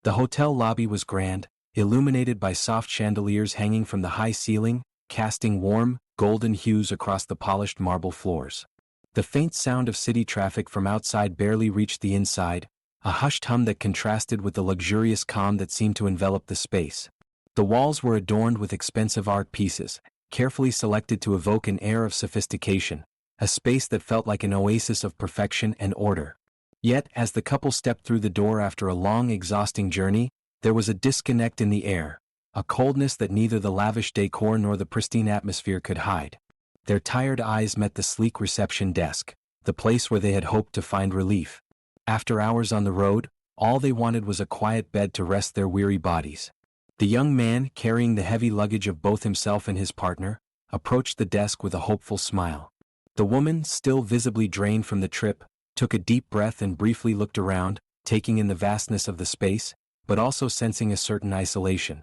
The hotel lobby was grand, illuminated by soft chandeliers hanging from the high ceiling, casting warm, golden hues across the polished marble floors. The faint sound of city traffic from outside barely reached the inside, a hushed hum that contrasted with the luxurious calm that seemed to envelop the space. The walls were adorned with expensive art pieces, carefully selected to evoke an air of sophistication, a space that felt like an oasis of perfection and order. Yet, as the couple stepped through the door after a long, exhausting journey, there was a disconnect in the air, a coldness that neither the lavish decor nor the pristine atmosphere could hide. Their tired eyes met the sleek reception desk, the place where they had hoped to find relief. After hours on the road, all they wanted was a quiet bed to rest their weary bodies. The young man, carrying the heavy luggage of both himself and his partner, approached the desk with a hopeful smile. The woman, still visibly drained from the trip, took a deep breath and briefly looked around, taking in the vastness of the space, but also sensing a certain isolation.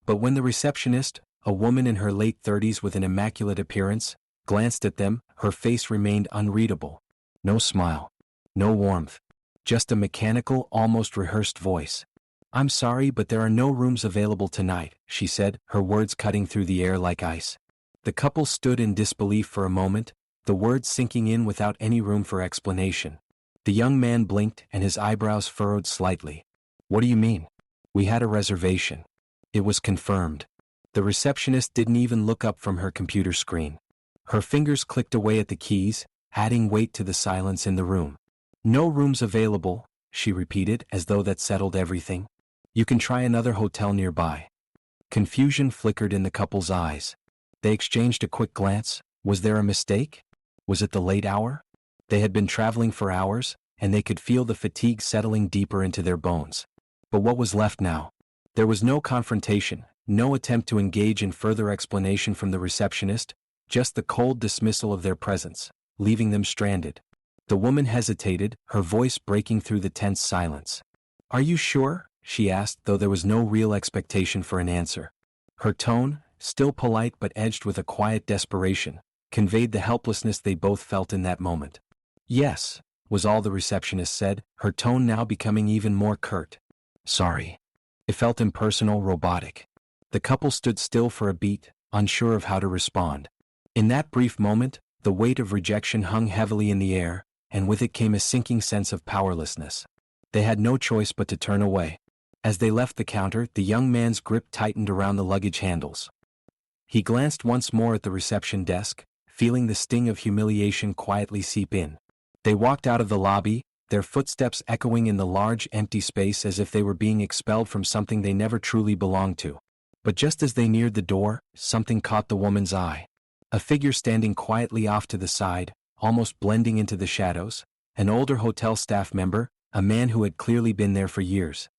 But when the receptionist, a woman in her late 30s with an immaculate appearance, glanced at them, her face remained unreadable. No smile. No warmth. Just a mechanical, almost rehearsed voice. "I'm sorry, but there are no rooms available tonight," she said, her words cutting through the air like ice. The couple stood in disbelief for a moment, the words sinking in without any room for explanation. The young man blinked and his eyebrows furrowed slightly. "What do you mean? We had a reservation." It was confirmed. The receptionist didn't even look up from her computer screen. Her fingers clicked away at the keys, adding weight to the silence in the room. "No rooms available," she repeated as though that settled everything. "You can try another hotel nearby." Confusion flickered in the couple's eyes. They exchanged a quick glance. Was there a mistake? Was it the late hour? They had been traveling for hours, and they could feel the fatigue settling deeper into their bones. But what was left now? There was no confrontation, no attempt to engage in further explanation from the receptionist, just the cold dismissal of their presence, leaving them stranded. The woman hesitated, her voice breaking through the tense silence. "Are you sure?" she asked, though there was no real expectation for an answer. Her tone, still polite but edged with a quiet desperation, conveyed the helplessness they both felt in that moment. "Yes," was all the receptionist said, her tone now becoming even more curt. "Sorry." It felt impersonal, robotic. The couple stood still for a beat, unsure of how to respond. In that brief moment, the weight of rejection hung heavily in the air, and with it came a sinking sense of powerlessness. They had no choice but to turn away. As they left the counter, the young man's grip tightened around the luggage handles. He glanced once more at the reception desk, feeling the sting of humiliation quietly seep in. They walked out of the lobby, their footsteps echoing in the large, empty space as if they were being expelled from something they never truly belonged to. But just as they neared the door, something caught the woman's eye. A figure standing quietly off to the side, almost blending into the shadows, an older hotel staff member, a man who had clearly been there for years.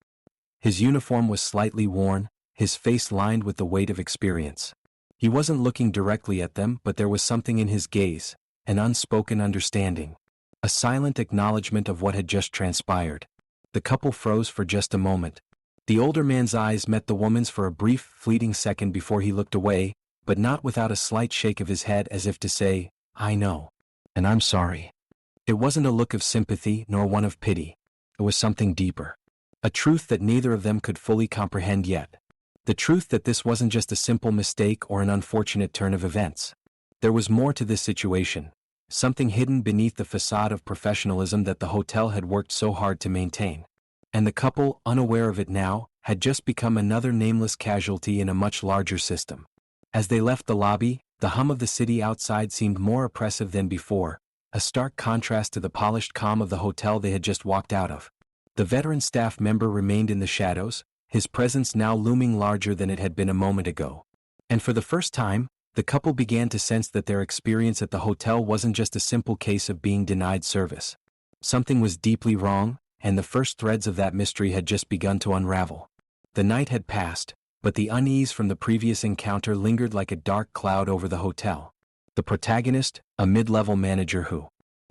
His uniform was slightly worn, his face lined with the weight of experience. He wasn't looking directly at them, but there was something in his gaze, an unspoken understanding. A silent acknowledgement of what had just transpired. The couple froze for just a moment. The older man's eyes met the woman's for a brief, fleeting second before he looked away, but not without a slight shake of his head as if to say, "I know. And I'm sorry." It wasn't a look of sympathy nor one of pity. It was something deeper. A truth that neither of them could fully comprehend yet. The truth that this wasn't just a simple mistake or an unfortunate turn of events. There was more to this situation. Something hidden beneath the facade of professionalism that the hotel had worked so hard to maintain. And the couple, unaware of it now, had just become another nameless casualty in a much larger system. As they left the lobby, the hum of the city outside seemed more oppressive than before, a stark contrast to the polished calm of the hotel they had just walked out of. The veteran staff member remained in the shadows, his presence now looming larger than it had been a moment ago. And for the first time, the couple began to sense that their experience at the hotel wasn't just a simple case of being denied service. Something was deeply wrong, and the first threads of that mystery had just begun to unravel. The night had passed, but the unease from the previous encounter lingered like a dark cloud over the hotel. The protagonist, a mid-level manager who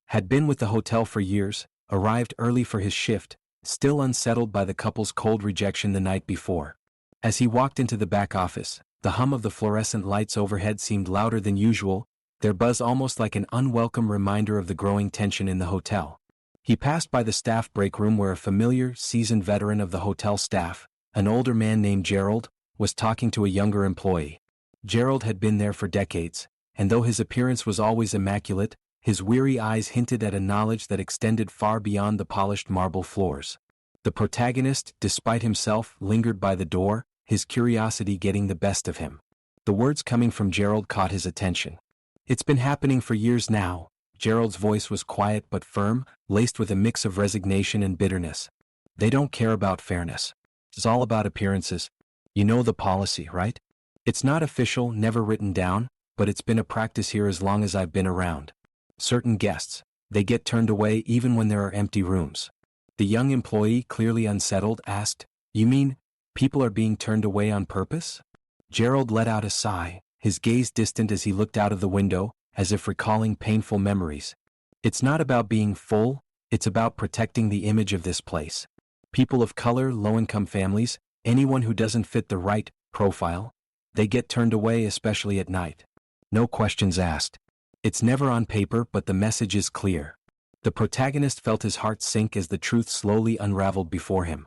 had been with the hotel for years, arrived early for his shift, still unsettled by the couple's cold rejection the night before. As he walked into the back office, the hum of the fluorescent lights overhead seemed louder than usual, their buzz almost like an unwelcome reminder of the growing tension in the hotel. He passed by the staff break room where a familiar, seasoned veteran of the hotel staff, an older man named Gerald, was talking to a younger employee. Gerald had been there for decades, and though his appearance was always immaculate, his weary eyes hinted at a knowledge that extended far beyond the polished marble floors. The protagonist, despite himself, lingered by the door, his curiosity getting the best of him. The words coming from Gerald caught his attention. "It's been happening for years now." Gerald's voice was quiet but firm, laced with a mix of resignation and bitterness. "They don't care about fairness. It's all about appearances. You know the policy, right? It's not official, never written down, but it's been a practice here as long as I've been around. Certain guests, they get turned away even when there are empty rooms." The young employee, clearly unsettled, asked, "You mean, people are being turned away on purpose?" Gerald let out a sigh, his gaze distant as he looked out of the window, as if recalling painful memories. "It's not about being full, it's about protecting the image of this place. People of color, low-income families, anyone who doesn't fit the right profile, they get turned away, especially at night. No questions asked. It's never on paper, but the message is clear." The protagonist felt his heart sink as the truth slowly unraveled before him.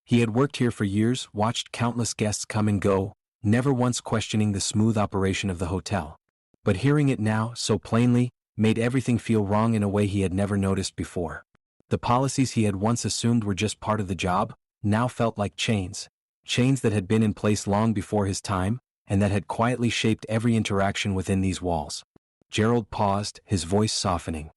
He had worked here for years, watched countless guests come and go, never once questioning the smooth operation of the hotel. But hearing it now, so plainly, made everything feel wrong in a way he had never noticed before. The policies he had once assumed were just part of the job, now felt like chains that had been in place long before his time, and that had quietly shaped every interaction within these walls. Gerald paused, his voice softening.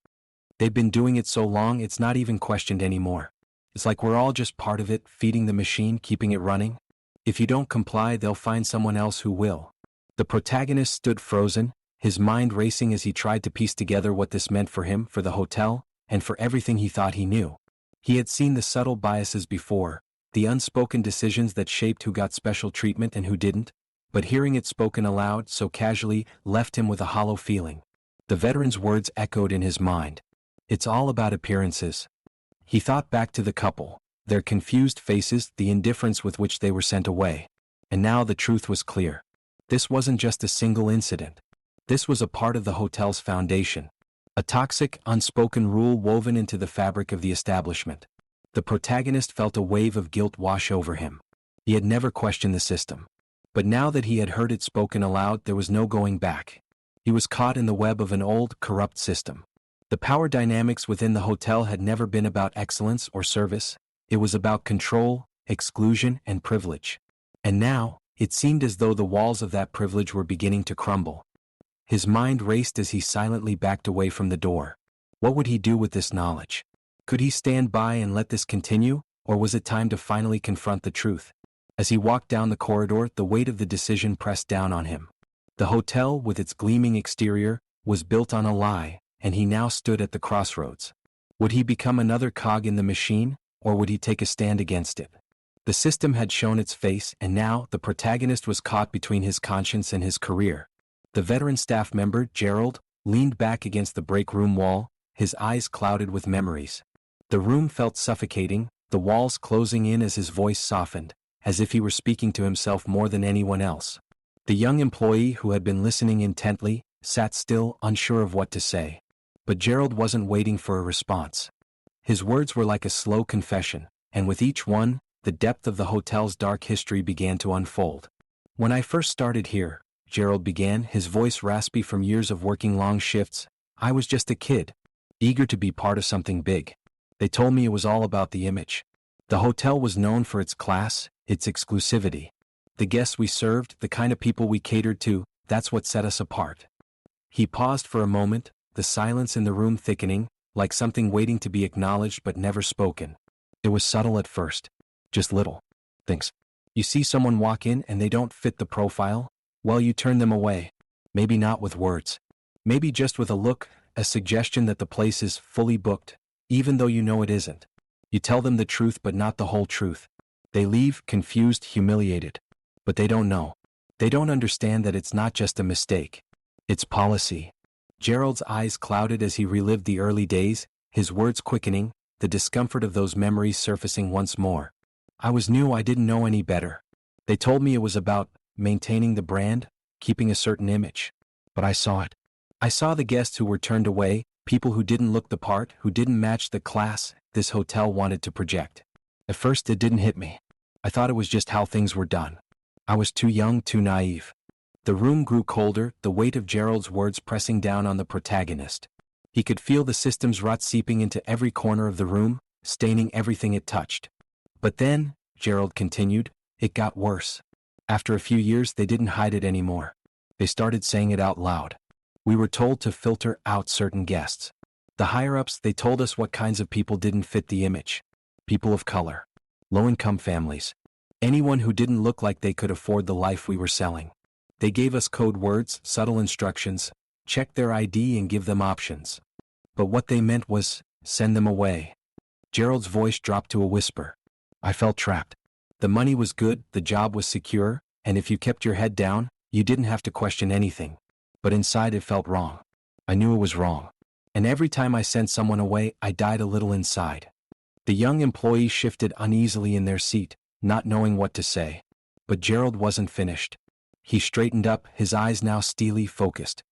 "They've been doing it so long it's not even questioned anymore. It's like we're all just part of it, feeding the machine, keeping it running. If you don't comply, they'll find someone else who will." The protagonist stood frozen, his mind racing as he tried to piece together what this meant for him, for the hotel, and for everything he thought he knew. He had seen the subtle biases before, the unspoken decisions that shaped who got special treatment and who didn't, but hearing it spoken aloud so casually left him with a hollow feeling. The veteran's words echoed in his mind. "It's all about appearances." He thought back to the couple, their confused faces, the indifference with which they were sent away. And now the truth was clear. This wasn't just a single incident. This was a part of the hotel's foundation. A toxic, unspoken rule woven into the fabric of the establishment. The protagonist felt a wave of guilt wash over him. He had never questioned the system. But now that he had heard it spoken aloud, there was no going back. He was caught in the web of an old, corrupt system. The power dynamics within the hotel had never been about excellence or service. It was about control, exclusion, and privilege. And now, it seemed as though the walls of that privilege were beginning to crumble. His mind raced as he silently backed away from the door. What would he do with this knowledge? Could he stand by and let this continue, or was it time to finally confront the truth? As he walked down the corridor, the weight of the decision pressed down on him. The hotel, with its gleaming exterior, was built on a lie, and he now stood at the crossroads. Would he become another cog in the machine, or would he take a stand against it? The system had shown its face, and now the protagonist was caught between his conscience and his career. The veteran staff member, Gerald, leaned back against the break room wall, his eyes clouded with memories. The room felt suffocating, the walls closing in as his voice softened, as if he were speaking to himself more than anyone else. The young employee, who had been listening intently, sat still, unsure of what to say. But Gerald wasn't waiting for a response. His words were like a slow confession, and with each one, the depth of the hotel's dark history began to unfold. "When I first started here," Gerald began, his voice raspy from years of working long shifts, "I was just a kid, eager to be part of something big. They told me it was all about the image. The hotel was known for its class, its exclusivity. The guests we served, the kind of people we catered to, that's what set us apart." He paused for a moment, the silence in the room thickening, like something waiting to be acknowledged but never spoken. It was subtle at first. Just little things. You see someone walk in and they don't fit the profile? Well, you turn them away. Maybe not with words. Maybe just with a look, a suggestion that the place is fully booked, even though you know it isn't. You tell them the truth but not the whole truth. They leave, confused, humiliated. But they don't know. They don't understand that it's not just a mistake. It's policy. Gerald's eyes clouded as he relived the early days, his words quickening, the discomfort of those memories surfacing once more. "I was new, I didn't know any better. They told me it was about maintaining the brand, keeping a certain image. But I saw it. I saw the guests who were turned away, People who didn't look the part, who didn't match the class this hotel wanted to project. At first it didn't hit me. I thought it was just how things were done. I was too young, too naive. The room grew colder, the weight of Gerald's words pressing down on the protagonist. He could feel the system's rot seeping into every corner of the room, staining everything it touched. But then, Gerald continued, it got worse. After a few years they didn't hide it anymore. They started saying it out loud. We were told to filter out certain guests. The higher-ups, they told us what kinds of people didn't fit the image. People of color. Low-income families. Anyone who didn't look like they could afford the life we were selling. They gave us code words, subtle instructions, check their ID and give them options. But what they meant was, send them away. Gerald's voice dropped to a whisper. I felt trapped. The money was good, the job was secure, and if you kept your head down, you didn't have to question anything. But inside it felt wrong. I knew it was wrong. And every time I sent someone away, I died a little inside. The young employee shifted uneasily in their seat, not knowing what to say. But Gerald wasn't finished. He straightened up, his eyes now steely, focused.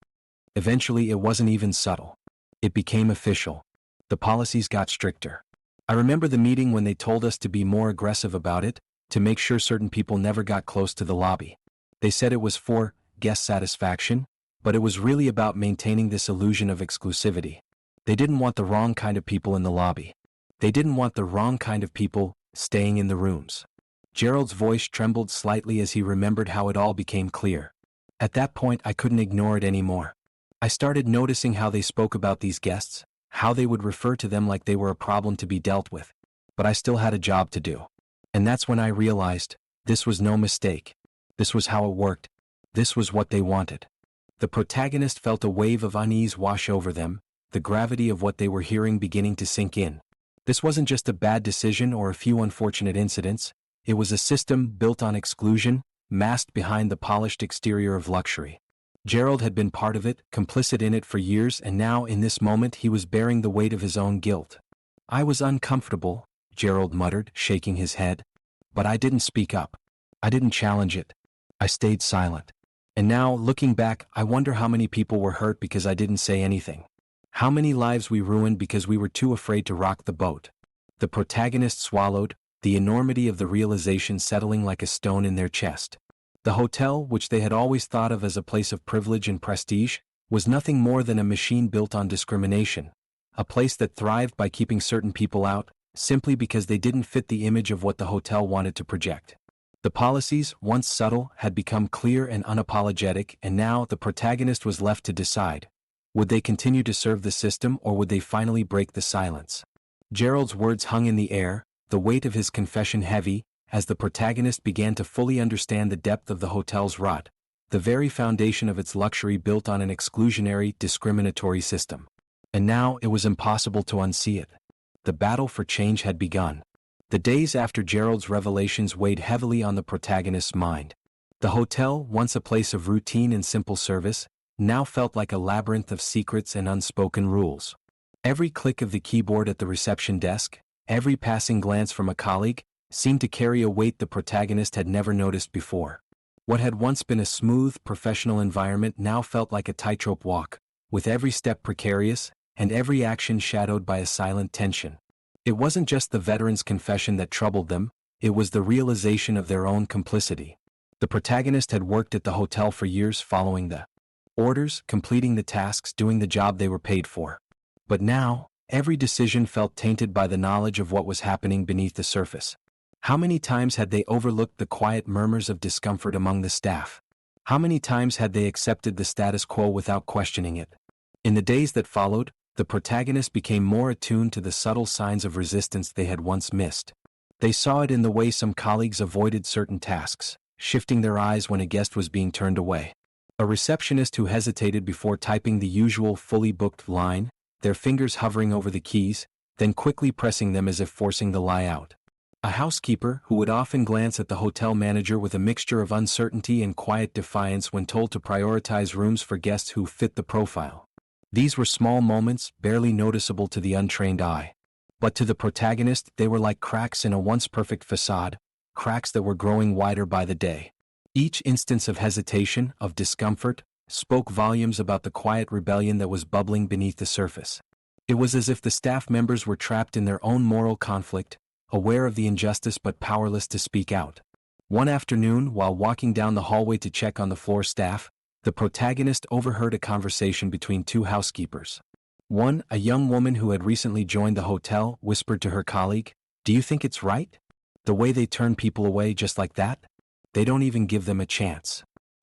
Eventually it wasn't even subtle. It became official. The policies got stricter. I remember the meeting when they told us to be more aggressive about it, to make sure certain people never got close to the lobby. They said it was for guest satisfaction, but it was really about maintaining this illusion of exclusivity. They didn't want the wrong kind of people in the lobby. They didn't want the wrong kind of people staying in the rooms. Gerald's voice trembled slightly as he remembered how it all became clear. At that point I couldn't ignore it anymore. I started noticing how they spoke about these guests, how they would refer to them like they were a problem to be dealt with. But I still had a job to do. And that's when I realized, this was no mistake. This was how it worked. This was what they wanted. The protagonist felt a wave of unease wash over them, the gravity of what they were hearing beginning to sink in. This wasn't just a bad decision or a few unfortunate incidents, it was a system built on exclusion, masked behind the polished exterior of luxury. Gerald had been part of it, complicit in it for years, and now in this moment he was bearing the weight of his own guilt. I was uncomfortable, Gerald muttered, shaking his head. But I didn't speak up. I didn't challenge it. I stayed silent. And now, looking back, I wonder how many people were hurt because I didn't say anything. How many lives we ruined because we were too afraid to rock the boat. The protagonist swallowed, the enormity of the realization settling like a stone in their chest. The hotel, which they had always thought of as a place of privilege and prestige, was nothing more than a machine built on discrimination. A place that thrived by keeping certain people out, simply because they didn't fit the image of what the hotel wanted to project. The policies, once subtle, had become clear and unapologetic, and now the protagonist was left to decide. Would they continue to serve the system or would they finally break the silence? Gerald's words hung in the air, the weight of his confession heavy, as the protagonist began to fully understand the depth of the hotel's rot, the very foundation of its luxury built on an exclusionary, discriminatory system. And now it was impossible to unsee it. The battle for change had begun. The days after Gerald's revelations weighed heavily on the protagonist's mind. The hotel, once a place of routine and simple service, now felt like a labyrinth of secrets and unspoken rules. Every click of the keyboard at the reception desk, every passing glance from a colleague, seemed to carry a weight the protagonist had never noticed before. What had once been a smooth, professional environment now felt like a tightrope walk, with every step precarious, and every action shadowed by a silent tension. It wasn't just the veteran's confession that troubled them, it was the realization of their own complicity. The protagonist had worked at the hotel for years following the orders, completing the tasks, doing the job they were paid for. But now, every decision felt tainted by the knowledge of what was happening beneath the surface. How many times had they overlooked the quiet murmurs of discomfort among the staff? How many times had they accepted the status quo without questioning it? In the days that followed, the protagonist became more attuned to the subtle signs of resistance they had once missed. They saw it in the way some colleagues avoided certain tasks, shifting their eyes when a guest was being turned away. A receptionist who hesitated before typing the usual fully booked line, their fingers hovering over the keys, then quickly pressing them as if forcing the lie out. A housekeeper who would often glance at the hotel manager with a mixture of uncertainty and quiet defiance when told to prioritize rooms for guests who fit the profile. These were small moments, barely noticeable to the untrained eye. But to the protagonist, they were like cracks in a once perfect façade, cracks that were growing wider by the day. Each instance of hesitation, of discomfort, spoke volumes about the quiet rebellion that was bubbling beneath the surface. It was as if the staff members were trapped in their own moral conflict, aware of the injustice but powerless to speak out. One afternoon, while walking down the hallway to check on the floor staff, the protagonist overheard a conversation between two housekeepers. One, a young woman who had recently joined the hotel, whispered to her colleague, "Do you think it's right? The way they turn people away just like that? They don't even give them a chance."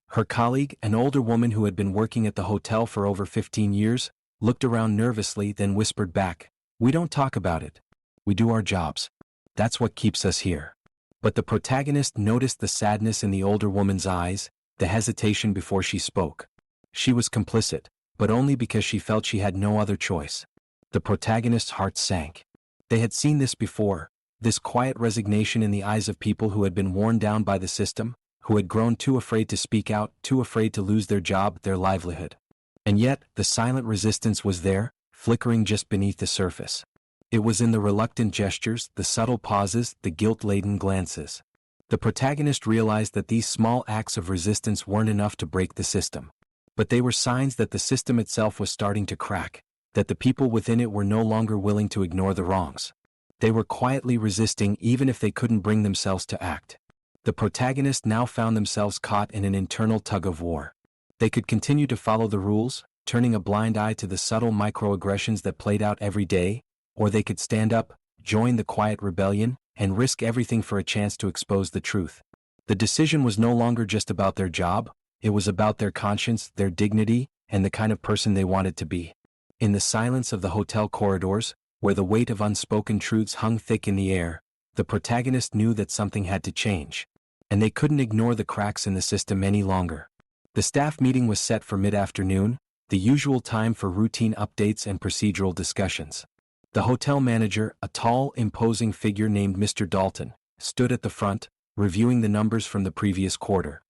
Her colleague, an older woman who had been working at the hotel for over 15 years, looked around nervously, then whispered back, "We don't talk about it. We do our jobs. That's what keeps us here." But the protagonist noticed the sadness in the older woman's eyes, the hesitation before she spoke. She was complicit, but only because she felt she had no other choice. The protagonist's heart sank. They had seen this before, this quiet resignation in the eyes of people who had been worn down by the system, who had grown too afraid to speak out, too afraid to lose their job, their livelihood. And yet, the silent resistance was there, flickering just beneath the surface. It was in the reluctant gestures, the subtle pauses, the guilt-laden glances. The protagonist realized that these small acts of resistance weren't enough to break the system. But they were signs that the system itself was starting to crack, that the people within it were no longer willing to ignore the wrongs. They were quietly resisting even if they couldn't bring themselves to act. The protagonist now found themselves caught in an internal tug-of-war. They could continue to follow the rules, turning a blind eye to the subtle microaggressions that played out every day, or they could stand up, join the quiet rebellion, and risk everything for a chance to expose the truth. The decision was no longer just about their job, it was about their conscience, their dignity, and the kind of person they wanted to be. In the silence of the hotel corridors, where the weight of unspoken truths hung thick in the air, the protagonist knew that something had to change. And they couldn't ignore the cracks in the system any longer. The staff meeting was set for mid-afternoon, the usual time for routine updates and procedural discussions. The hotel manager, a tall, imposing figure named Mr. Dalton, stood at the front, reviewing the numbers from the previous quarter.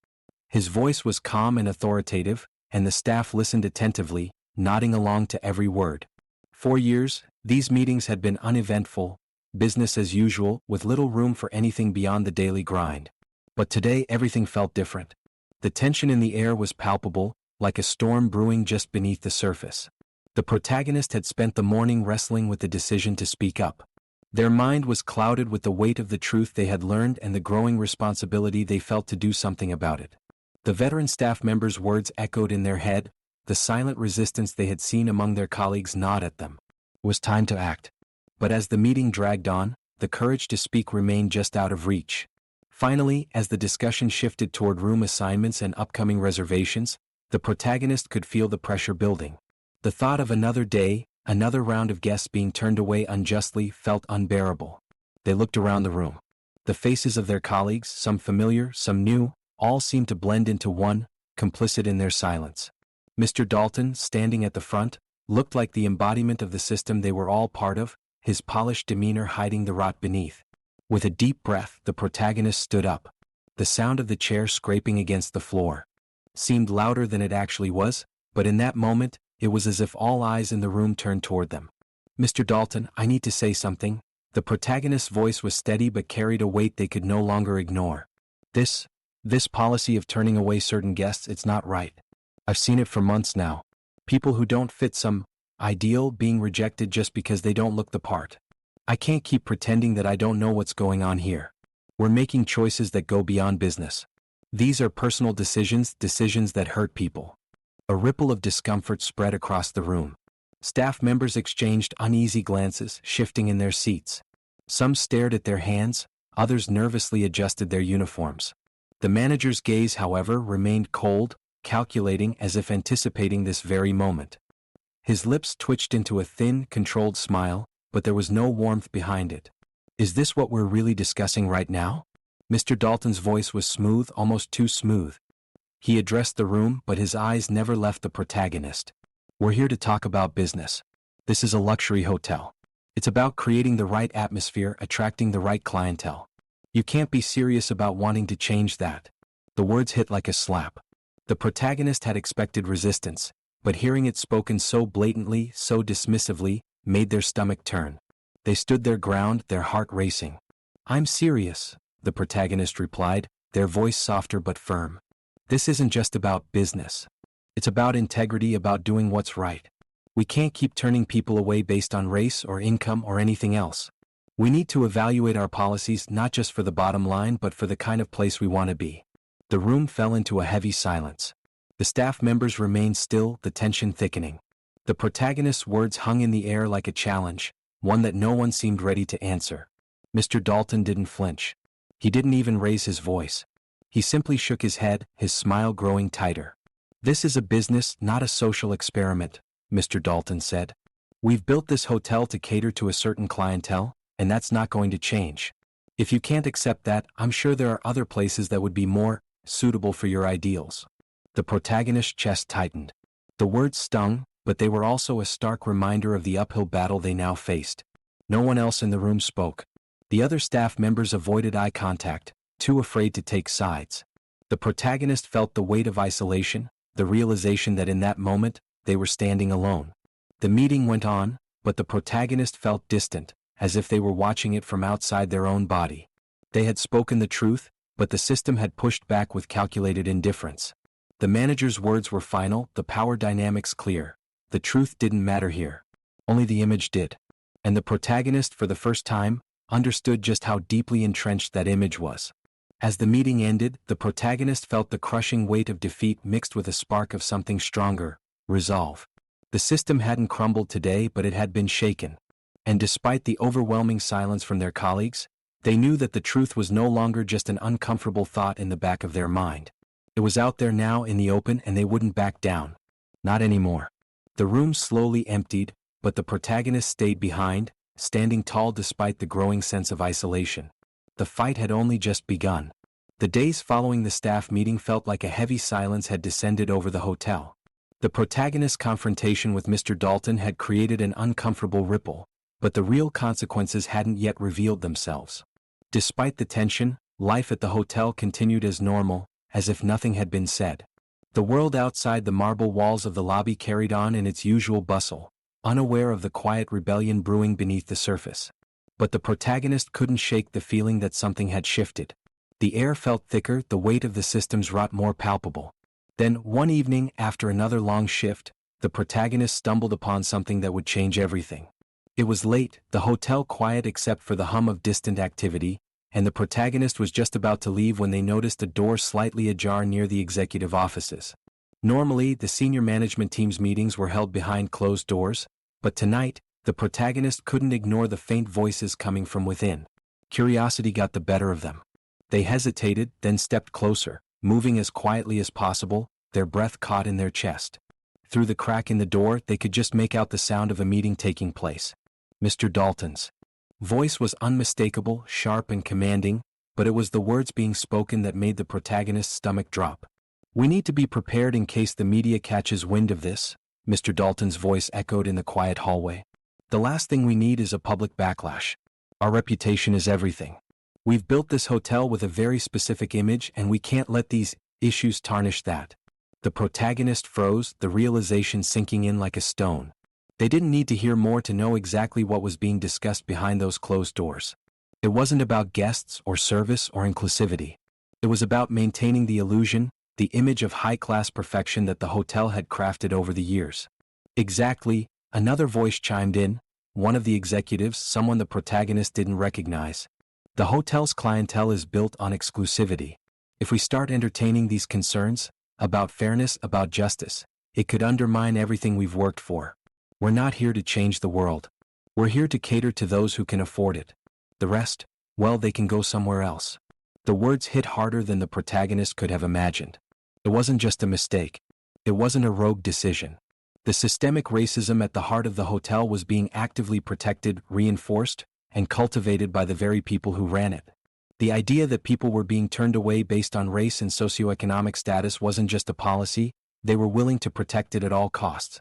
His voice was calm and authoritative, and the staff listened attentively, nodding along to every word. For years, these meetings had been uneventful, business as usual, with little room for anything beyond the daily grind. But today everything felt different. The tension in the air was palpable, like a storm brewing just beneath the surface. The protagonist had spent the morning wrestling with the decision to speak up. Their mind was clouded with the weight of the truth they had learned and the growing responsibility they felt to do something about it. The veteran staff members' words echoed in their head, the silent resistance they had seen among their colleagues gnawed at them. It was time to act. But as the meeting dragged on, the courage to speak remained just out of reach. Finally, as the discussion shifted toward room assignments and upcoming reservations, the protagonist could feel the pressure building. The thought of another day, another round of guests being turned away unjustly, felt unbearable. They looked around the room. The faces of their colleagues, some familiar, some new, all seemed to blend into one, complicit in their silence. Mr. Dalton, standing at the front, looked like the embodiment of the system they were all part of, his polished demeanor hiding the rot beneath. With a deep breath, the protagonist stood up. The sound of the chair scraping against the floor seemed louder than it actually was, but in that moment, it was as if all eyes in the room turned toward them. "Mr. Dalton, I need to say something." The protagonist's voice was steady but carried a weight they could no longer ignore. This policy of turning away certain guests, it's not right. I've seen it for months now. People who don't fit some ideal being rejected just because they don't look the part. I can't keep pretending that I don't know what's going on here. We're making choices that go beyond business. These are personal decisions that hurt people. A ripple of discomfort spread across the room. Staff members exchanged uneasy glances, shifting in their seats. Some stared at their hands, others nervously adjusted their uniforms. The manager's gaze, however, remained cold, calculating, as if anticipating this very moment. His lips twitched into a thin, controlled smile, but there was no warmth behind it. "Is this what we're really discussing right now?" Mr. Dalton's voice was smooth, almost too smooth. He addressed the room, but his eyes never left the protagonist. "We're here to talk about business. This is a luxury hotel. It's about creating the right atmosphere, attracting the right clientele. You can't be serious about wanting to change that." The words hit like a slap. The protagonist had expected resistance, but hearing it spoken so blatantly, so dismissively, made their stomach turn. They stood their ground, their heart racing. "I'm serious," the protagonist replied, their voice softer but firm. "This isn't just about business. It's about integrity, about doing what's right. We can't keep turning people away based on race or income or anything else. We need to evaluate our policies not just for the bottom line but for the kind of place we want to be. The room fell into a heavy silence. The staff members remained still, the tension thickening. The protagonist's words hung in the air like a challenge, one that no one seemed ready to answer. Mr. Dalton didn't flinch. He didn't even raise his voice. He simply shook his head, his smile growing tighter. "This is a business, not a social experiment," Mr. Dalton said. "We've built this hotel to cater to a certain clientele, and that's not going to change. If you can't accept that, I'm sure there are other places that would be more suitable for your ideals." The protagonist's chest tightened. The words stung, but they were also a stark reminder of the uphill battle they now faced. No one else in the room spoke. The other staff members avoided eye contact, too afraid to take sides. The protagonist felt the weight of isolation, the realization that in that moment, they were standing alone. The meeting went on, but the protagonist felt distant, as if they were watching it from outside their own body. They had spoken the truth, but the system had pushed back with calculated indifference. The manager's words were final, the power dynamics clear. The truth didn't matter here. Only the image did. And the protagonist, for the first time, understood just how deeply entrenched that image was. As the meeting ended, the protagonist felt the crushing weight of defeat mixed with a spark of something stronger, resolve. The system hadn't crumbled today, but it had been shaken. And despite the overwhelming silence from their colleagues, they knew that the truth was no longer just an uncomfortable thought in the back of their mind. It was out there now in the open, and they wouldn't back down. Not anymore. The room slowly emptied, but the protagonist stayed behind, standing tall despite the growing sense of isolation. The fight had only just begun. The days following the staff meeting felt like a heavy silence had descended over the hotel. The protagonist's confrontation with Mr. Dalton had created an uncomfortable ripple, but the real consequences hadn't yet revealed themselves. Despite the tension, life at the hotel continued as normal, as if nothing had been said. The world outside the marble walls of the lobby carried on in its usual bustle, unaware of the quiet rebellion brewing beneath the surface. But the protagonist couldn't shake the feeling that something had shifted. The air felt thicker, the weight of the system's rot more palpable. Then, one evening, after another long shift, the protagonist stumbled upon something that would change everything. It was late, the hotel quiet except for the hum of distant activity, and the protagonist was just about to leave when they noticed a door slightly ajar near the executive offices. Normally, the senior management team's meetings were held behind closed doors, but tonight, the protagonist couldn't ignore the faint voices coming from within. Curiosity got the better of them. They hesitated, then stepped closer, moving as quietly as possible, their breath caught in their chest. Through the crack in the door, they could just make out the sound of a meeting taking place. Mr. Dalton's voice was unmistakable, sharp and commanding, but it was the words being spoken that made the protagonist's stomach drop. "We need to be prepared in case the media catches wind of this," Mr. Dalton's voice echoed in the quiet hallway. "The last thing we need is a public backlash. Our reputation is everything. We've built this hotel with a very specific image, and we can't let these issues tarnish that." The protagonist froze, the realization sinking in like a stone. They didn't need to hear more to know exactly what was being discussed behind those closed doors. It wasn't about guests or service or inclusivity. It was about maintaining the illusion, the image of high-class perfection that the hotel had crafted over the years. "Exactly," another voice chimed in, one of the executives, someone the protagonist didn't recognize. "The hotel's clientele is built on exclusivity. If we start entertaining these concerns, about fairness, about justice, it could undermine everything we've worked for. We're not here to change the world. We're here to cater to those who can afford it. The rest, well, they can go somewhere else." The words hit harder than the protagonist could have imagined. It wasn't just a mistake. It wasn't a rogue decision. The systemic racism at the heart of the hotel was being actively protected, reinforced, and cultivated by the very people who ran it. The idea that people were being turned away based on race and socioeconomic status wasn't just a policy, they were willing to protect it at all costs.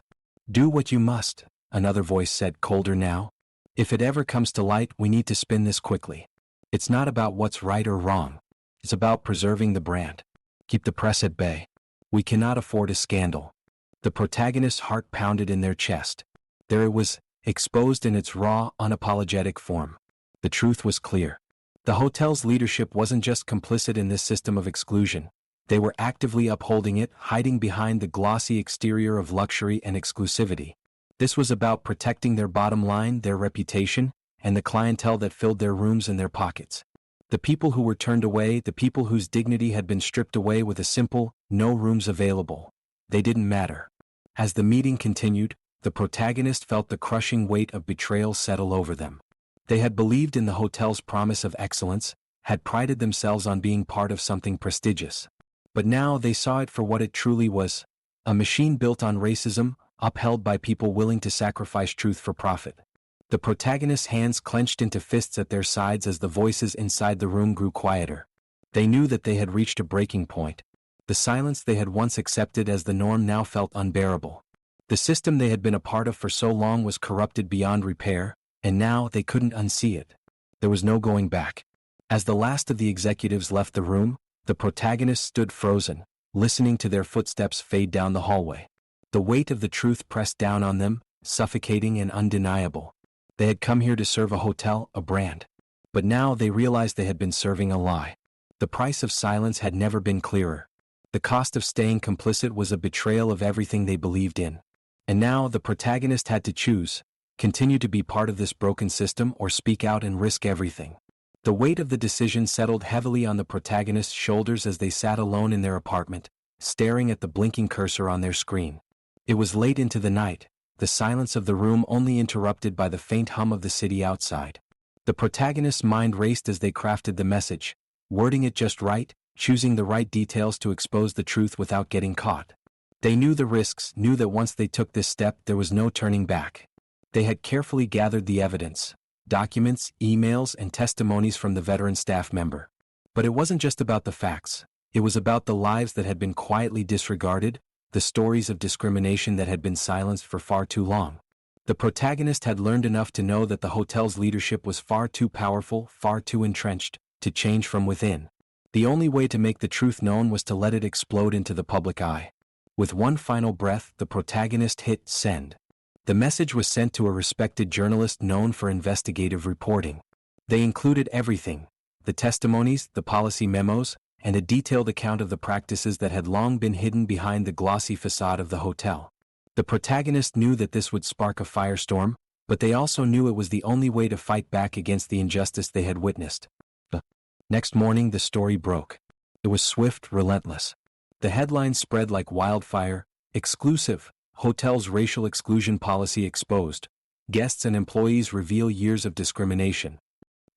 "Do what you must," another voice said, colder now. "If it ever comes to light, we need to spin this quickly. It's not about what's right or wrong. It's about preserving the brand. Keep the press at bay. We cannot afford a scandal." The protagonist's heart pounded in their chest. There it was, exposed in its raw, unapologetic form. The truth was clear. The hotel's leadership wasn't just complicit in this system of exclusion. They were actively upholding it, hiding behind the glossy exterior of luxury and exclusivity. This was about protecting their bottom line, their reputation, and the clientele that filled their rooms and their pockets. The people who were turned away, the people whose dignity had been stripped away with a simple, "no rooms available." They didn't matter. As the meeting continued, the protagonist felt the crushing weight of betrayal settle over them. They had believed in the hotel's promise of excellence, had prided themselves on being part of something prestigious. But now they saw it for what it truly was: a machine built on racism, upheld by people willing to sacrifice truth for profit. The protagonist's hands clenched into fists at their sides as the voices inside the room grew quieter. They knew that they had reached a breaking point. The silence they had once accepted as the norm now felt unbearable. The system they had been a part of for so long was corrupted beyond repair, and now they couldn't unsee it. There was no going back. As the last of the executives left the room, the protagonist stood frozen, listening to their footsteps fade down the hallway. The weight of the truth pressed down on them, suffocating and undeniable. They had come here to serve a hotel, a brand. But now they realized they had been serving a lie. The price of silence had never been clearer. The cost of staying complicit was a betrayal of everything they believed in. And now the protagonist had to choose: continue to be part of this broken system or speak out and risk everything. The weight of the decision settled heavily on the protagonist's shoulders as they sat alone in their apartment, staring at the blinking cursor on their screen. It was late into the night, the silence of the room only interrupted by the faint hum of the city outside. The protagonist's mind raced as they crafted the message, wording it just right, choosing the right details to expose the truth without getting caught. They knew the risks, knew that once they took this step there was no turning back. They had carefully gathered the evidence: documents, emails, and testimonies from the veteran staff member. But it wasn't just about the facts. It was about the lives that had been quietly disregarded, the stories of discrimination that had been silenced for far too long. The protagonist had learned enough to know that the hotel's leadership was far too powerful, far too entrenched, to change from within. The only way to make the truth known was to let it explode into the public eye. With one final breath, the protagonist hit send. The message was sent to a respected journalist known for investigative reporting. They included everything: the testimonies, the policy memos, and a detailed account of the practices that had long been hidden behind the glossy facade of the hotel. The protagonist knew that this would spark a firestorm, but they also knew it was the only way to fight back against the injustice they had witnessed. Next morning the story broke. It was swift, relentless. The headlines spread like wildfire: "Exclusive, hotel's racial exclusion policy exposed. Guests and employees reveal years of discrimination."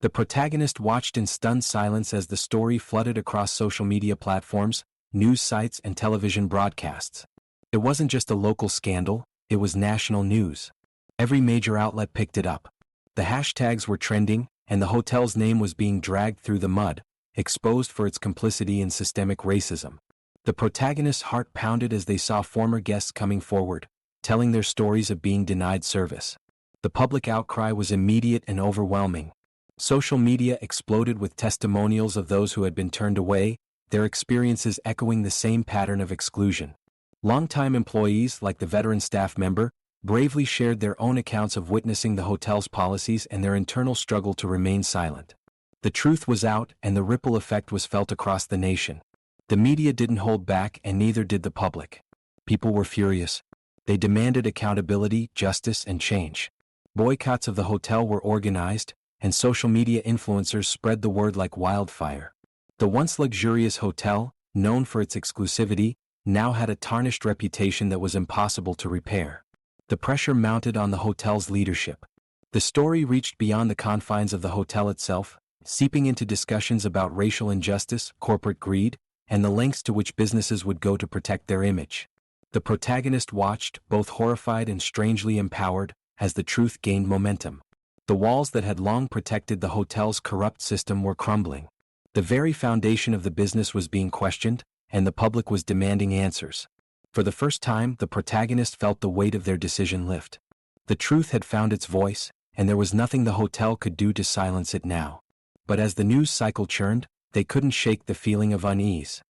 The protagonist watched in stunned silence as the story flooded across social media platforms, news sites, and television broadcasts. It wasn't just a local scandal, it was national news. Every major outlet picked it up. The hashtags were trending, and the hotel's name was being dragged through the mud, exposed for its complicity in systemic racism. The protagonist's heart pounded as they saw former guests coming forward, telling their stories of being denied service. The public outcry was immediate and overwhelming. Social media exploded with testimonials of those who had been turned away, their experiences echoing the same pattern of exclusion. Longtime employees, like the veteran staff member, bravely shared their own accounts of witnessing the hotel's policies and their internal struggle to remain silent. The truth was out, and the ripple effect was felt across the nation. The media didn't hold back, and neither did the public. People were furious. They demanded accountability, justice, and change. Boycotts of the hotel were organized, and social media influencers spread the word like wildfire. The once luxurious hotel, known for its exclusivity, now had a tarnished reputation that was impossible to repair. The pressure mounted on the hotel's leadership. The story reached beyond the confines of the hotel itself, seeping into discussions about racial injustice, corporate greed, and the lengths to which businesses would go to protect their image. The protagonist watched, both horrified and strangely empowered, as the truth gained momentum. The walls that had long protected the hotel's corrupt system were crumbling. The very foundation of the business was being questioned, and the public was demanding answers. For the first time, the protagonist felt the weight of their decision lift. The truth had found its voice, and there was nothing the hotel could do to silence it now. But as the news cycle churned, they couldn't shake the feeling of unease.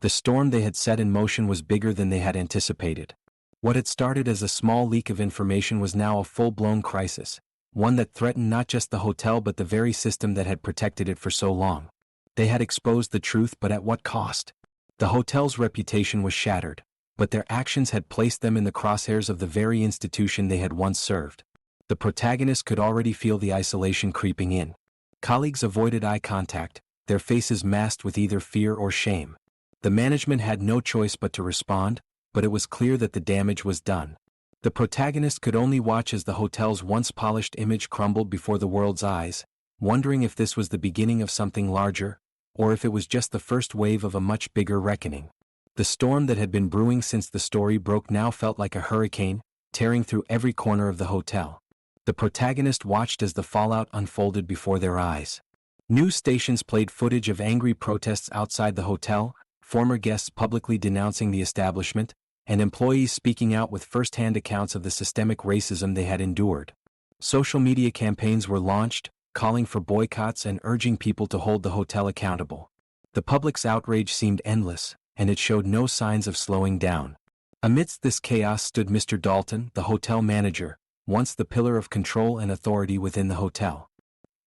The storm they had set in motion was bigger than they had anticipated. What had started as a small leak of information was now a full-blown crisis, one that threatened not just the hotel but the very system that had protected it for so long. They had exposed the truth, but at what cost? The hotel's reputation was shattered. but their actions had placed them in the crosshairs of the very institution they had once served. The protagonist could already feel the isolation creeping in. Colleagues avoided eye contact, their faces masked with either fear or shame. The management had no choice but to respond, but it was clear that the damage was done. The protagonist could only watch as the hotel's once polished image crumbled before the world's eyes, wondering if this was the beginning of something larger, or if it was just the first wave of a much bigger reckoning. The storm that had been brewing since the story broke now felt like a hurricane, tearing through every corner of the hotel. The protagonist watched as the fallout unfolded before their eyes. News stations played footage of angry protests outside the hotel, former guests publicly denouncing the establishment, and employees speaking out with first-hand accounts of the systemic racism they had endured. Social media campaigns were launched, calling for boycotts and urging people to hold the hotel accountable. The public's outrage seemed endless, and it showed no signs of slowing down. Amidst this chaos stood Mr. Dalton, the hotel manager, once the pillar of control and authority within the hotel.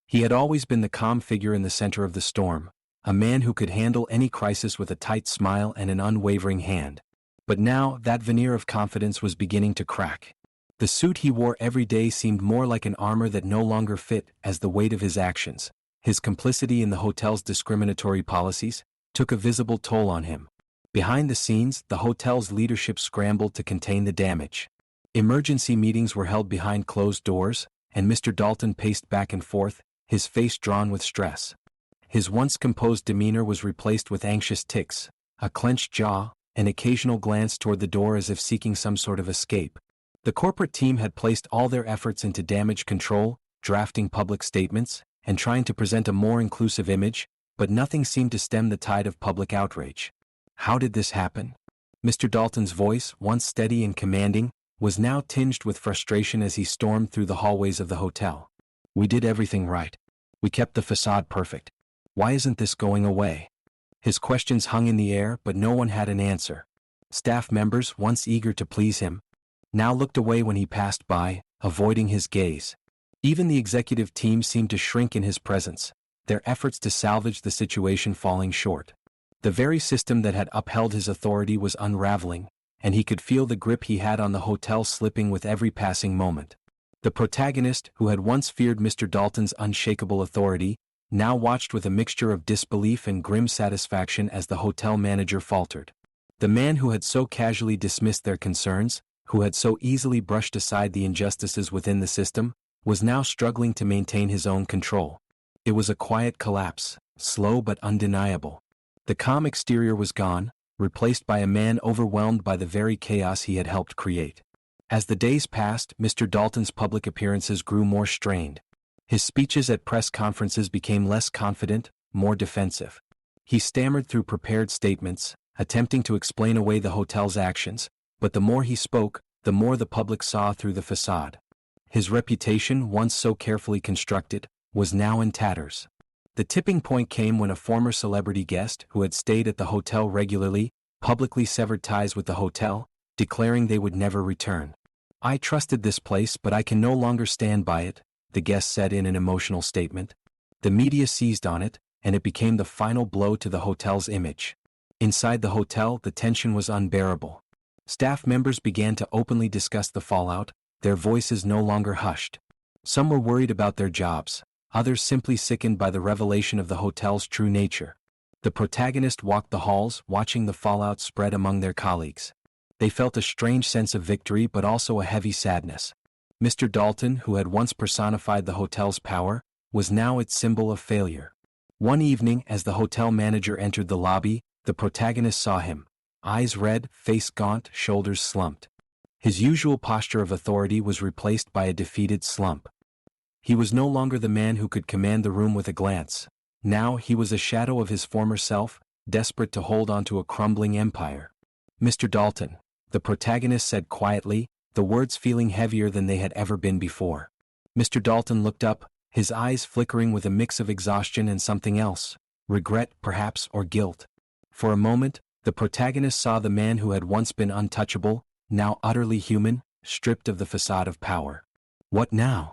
He had always been the calm figure in the center of the storm, a man who could handle any crisis with a tight smile and an unwavering hand. But now, that veneer of confidence was beginning to crack. The suit he wore every day seemed more like an armor that no longer fit, as the weight of his actions, his complicity in the hotel's discriminatory policies, took a visible toll on him. Behind the scenes, the hotel's leadership scrambled to contain the damage. Emergency meetings were held behind closed doors, and Mr. Dalton paced back and forth, his face drawn with stress. His once composed demeanor was replaced with anxious tics, a clenched jaw, an occasional glance toward the door as if seeking some sort of escape. The corporate team had placed all their efforts into damage control, drafting public statements, and trying to present a more inclusive image, but nothing seemed to stem the tide of public outrage. How did this happen? Mr. Dalton's voice, once steady and commanding, was now tinged with frustration as he stormed through the hallways of the hotel. We did everything right. We kept the façade perfect. Why isn't this going away? His questions hung in the air, but no one had an answer. Staff members, once eager to please him, now looked away when he passed by, avoiding his gaze. Even the executive team seemed to shrink in his presence, their efforts to salvage the situation falling short. The very system that had upheld his authority was unraveling, and he could feel the grip he had on the hotel slipping with every passing moment. The protagonist, who had once feared Mr. Dalton's unshakable authority, now watched with a mixture of disbelief and grim satisfaction as the hotel manager faltered. The man who had so casually dismissed their concerns, who had so easily brushed aside the injustices within the system, was now struggling to maintain his own control. It was a quiet collapse, slow but undeniable. The calm exterior was gone, replaced by a man overwhelmed by the very chaos he had helped create. As the days passed, Mr. Dalton's public appearances grew more strained. His speeches at press conferences became less confident, more defensive. He stammered through prepared statements, attempting to explain away the hotel's actions, but the more he spoke, the more the public saw through the façade. His reputation, once so carefully constructed, was now in tatters. The tipping point came when a former celebrity guest who had stayed at the hotel regularly, publicly severed ties with the hotel, declaring they would never return. "I trusted this place, but I can no longer stand by it," the guest said in an emotional statement. The media seized on it, and it became the final blow to the hotel's image. Inside the hotel, the tension was unbearable. Staff members began to openly discuss the fallout, their voices no longer hushed. Some were worried about their jobs, others simply sickened by the revelation of the hotel's true nature. The protagonist walked the halls, watching the fallout spread among their colleagues. They felt a strange sense of victory but also a heavy sadness. Mr. Dalton, who had once personified the hotel's power, was now its symbol of failure. One evening, as the hotel manager entered the lobby, the protagonist saw him, eyes red, face gaunt, shoulders slumped. His usual posture of authority was replaced by a defeated slump. He was no longer the man who could command the room with a glance. Now he was a shadow of his former self, desperate to hold on to a crumbling empire. "Mr. Dalton," the protagonist said quietly, the words feeling heavier than they had ever been before. Mr. Dalton looked up, his eyes flickering with a mix of exhaustion and something else, regret, perhaps, or guilt. For a moment, the protagonist saw the man who had once been untouchable, now utterly human, stripped of the façade of power. "What now?"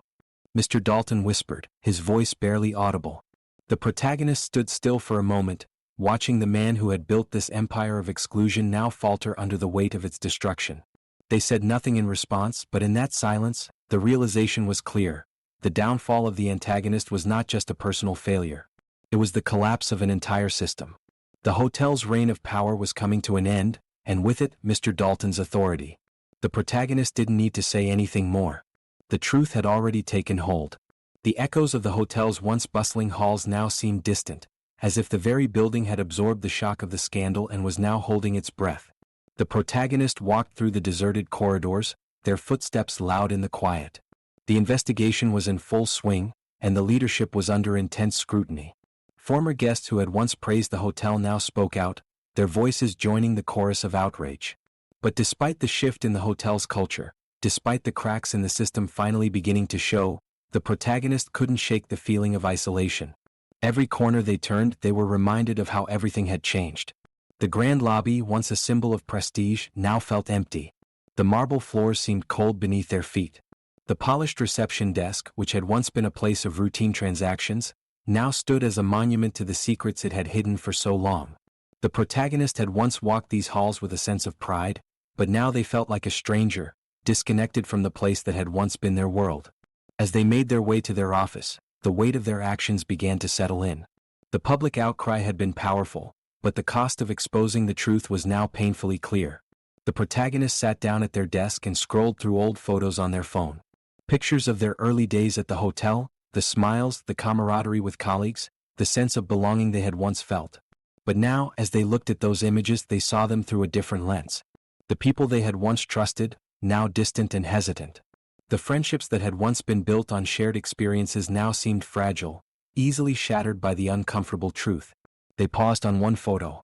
Mr. Dalton whispered, his voice barely audible. The protagonist stood still for a moment, watching the man who had built this empire of exclusion now falter under the weight of its destruction. They said nothing in response, but in that silence, the realization was clear. The downfall of the antagonist was not just a personal failure. It was the collapse of an entire system. The hotel's reign of power was coming to an end, and with it, Mr. Dalton's authority. The protagonist didn't need to say anything more. The truth had already taken hold. The echoes of the hotel's once bustling halls now seemed distant, as if the very building had absorbed the shock of the scandal and was now holding its breath. The protagonist walked through the deserted corridors, their footsteps loud in the quiet. The investigation was in full swing, and the leadership was under intense scrutiny. Former guests who had once praised the hotel now spoke out, their voices joining the chorus of outrage. But despite the shift in the hotel's culture, despite the cracks in the system finally beginning to show, the protagonist couldn't shake the feeling of isolation. Every corner they turned, they were reminded of how everything had changed. The grand lobby, once a symbol of prestige, now felt empty. The marble floors seemed cold beneath their feet. The polished reception desk, which had once been a place of routine transactions, now stood as a monument to the secrets it had hidden for so long. The protagonist had once walked these halls with a sense of pride, but now they felt like a stranger, disconnected from the place that had once been their world. As they made their way to their office, the weight of their actions began to settle in. The public outcry had been powerful, but the cost of exposing the truth was now painfully clear. The protagonists sat down at their desk and scrolled through old photos on their phone. Pictures of their early days at the hotel, the smiles, the camaraderie with colleagues, the sense of belonging they had once felt. But now, as they looked at those images, they saw them through a different lens. The people they had once trusted, now distant and hesitant. The friendships that had once been built on shared experiences now seemed fragile, easily shattered by the uncomfortable truth. They paused on one photo.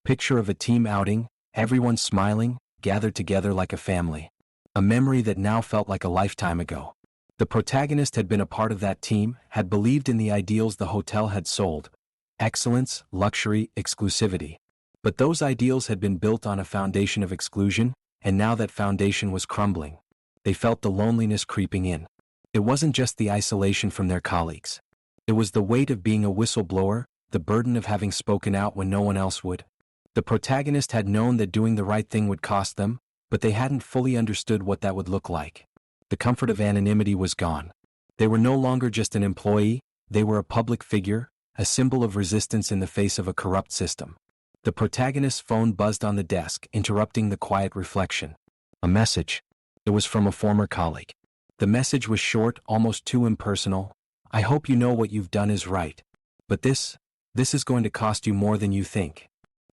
Picture of a team outing, everyone smiling, gathered together like a family. A memory that now felt like a lifetime ago. The protagonist had been a part of that team, had believed in the ideals the hotel had sold. Excellence, luxury, exclusivity. But those ideals had been built on a foundation of exclusion, and now that foundation was crumbling. They felt the loneliness creeping in. It wasn't just the isolation from their colleagues. It was the weight of being a whistleblower, the burden of having spoken out when no one else would. The protagonist had known that doing the right thing would cost them, but they hadn't fully understood what that would look like. The comfort of anonymity was gone. They were no longer just an employee, they were a public figure, a symbol of resistance in the face of a corrupt system. The protagonist's phone buzzed on the desk, interrupting the quiet reflection. A message. It was from a former colleague. The message was short, almost too impersonal. I hope you know what you've done is right. But this is going to cost you more than you think.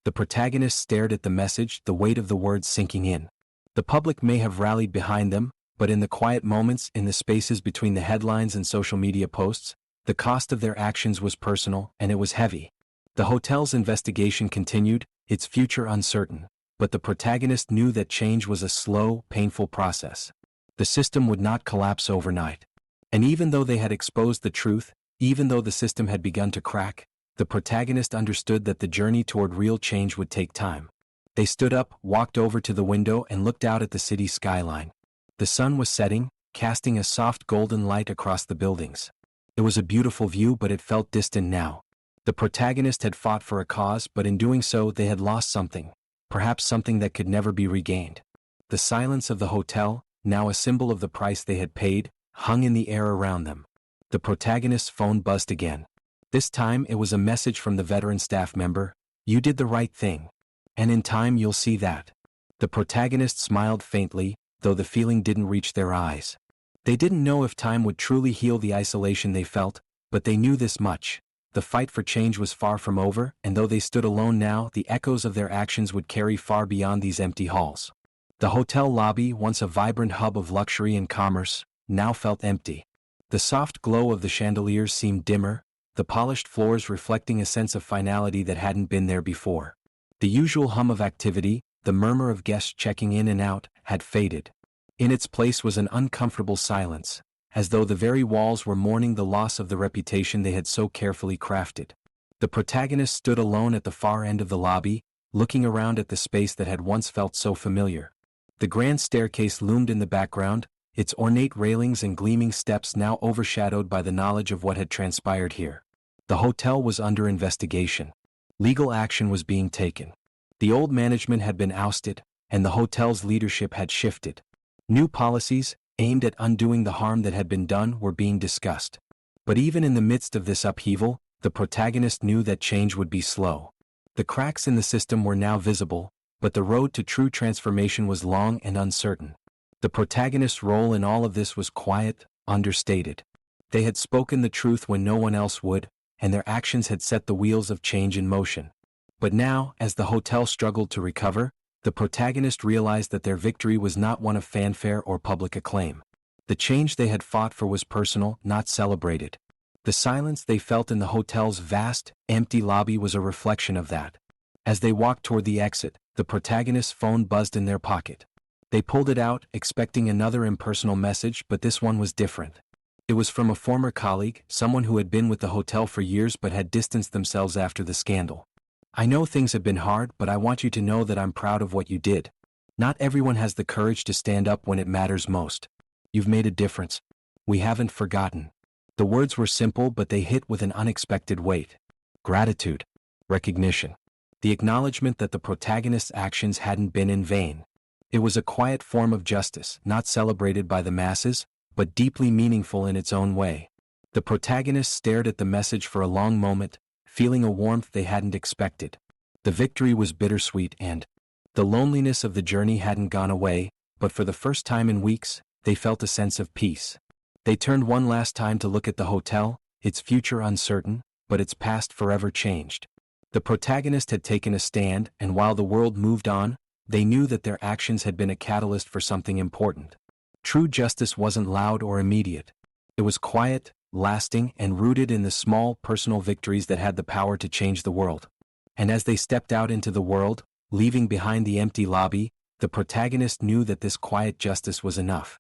The protagonist stared at the message, the weight of the words sinking in. The public may have rallied behind them, but in the quiet moments, in the spaces between the headlines and social media posts, the cost of their actions was personal, and it was heavy. The hotel's investigation continued, its future uncertain, but the protagonist knew that change was a slow, painful process. The system would not collapse overnight. And even though they had exposed the truth, even though the system had begun to crack, the protagonist understood that the journey toward real change would take time. They stood up, walked over to the window and looked out at the city skyline. The sun was setting, casting a soft golden light across the buildings. It was a beautiful view, but it felt distant now. The protagonist had fought for a cause, but in doing so they had lost something, perhaps something that could never be regained. The silence of the hotel, now a symbol of the price they had paid, hung in the air around them. The protagonist's phone buzzed again. This time it was a message from the veteran staff member. You did the right thing. And in time you'll see that. The protagonist smiled faintly, though the feeling didn't reach their eyes. They didn't know if time would truly heal the isolation they felt, but they knew this much. The fight for change was far from over, and though they stood alone now, the echoes of their actions would carry far beyond these empty halls. The hotel lobby, once a vibrant hub of luxury and commerce, now felt empty. The soft glow of the chandeliers seemed dimmer, the polished floors reflecting a sense of finality that hadn't been there before. The usual hum of activity, the murmur of guests checking in and out, had faded. In its place was an uncomfortable silence, as though the very walls were mourning the loss of the reputation they had so carefully crafted. The protagonist stood alone at the far end of the lobby, looking around at the space that had once felt so familiar. The grand staircase loomed in the background, its ornate railings and gleaming steps now overshadowed by the knowledge of what had transpired here. The hotel was under investigation. Legal action was being taken. The old management had been ousted, and the hotel's leadership had shifted. New policies, aimed at undoing the harm that had been done, were being discussed. But even in the midst of this upheaval, the protagonist knew that change would be slow. The cracks in the system were now visible, but the road to true transformation was long and uncertain. The protagonist's role in all of this was quiet, understated. They had spoken the truth when no one else would, and their actions had set the wheels of change in motion. But now, as the hotel struggled to recover, the protagonist realized that their victory was not one of fanfare or public acclaim. The change they had fought for was personal, not celebrated. The silence they felt in the hotel's vast, empty lobby was a reflection of that. As they walked toward the exit, the protagonist's phone buzzed in their pocket. They pulled it out, expecting another impersonal message, but this one was different. It was from a former colleague, someone who had been with the hotel for years but had distanced themselves after the scandal. "I know things have been hard, but I want you to know that I'm proud of what you did. Not everyone has the courage to stand up when it matters most. You've made a difference. We haven't forgotten." The words were simple, but they hit with an unexpected weight. Gratitude. Recognition. The acknowledgement that the protagonist's actions hadn't been in vain. It was a quiet form of justice, not celebrated by the masses, but deeply meaningful in its own way. The protagonist stared at the message for a long moment, feeling a warmth they hadn't expected. The victory was bittersweet, and the loneliness of the journey hadn't gone away, but for the first time in weeks, they felt a sense of peace. They turned one last time to look at the hotel, its future uncertain, but its past forever changed. The protagonist had taken a stand, and while the world moved on, they knew that their actions had been a catalyst for something important. True justice wasn't loud or immediate. It was quiet, lasting, and rooted in the small, personal victories that had the power to change the world. And as they stepped out into the world, leaving behind the empty lobby, the protagonist knew that this quiet justice was enough.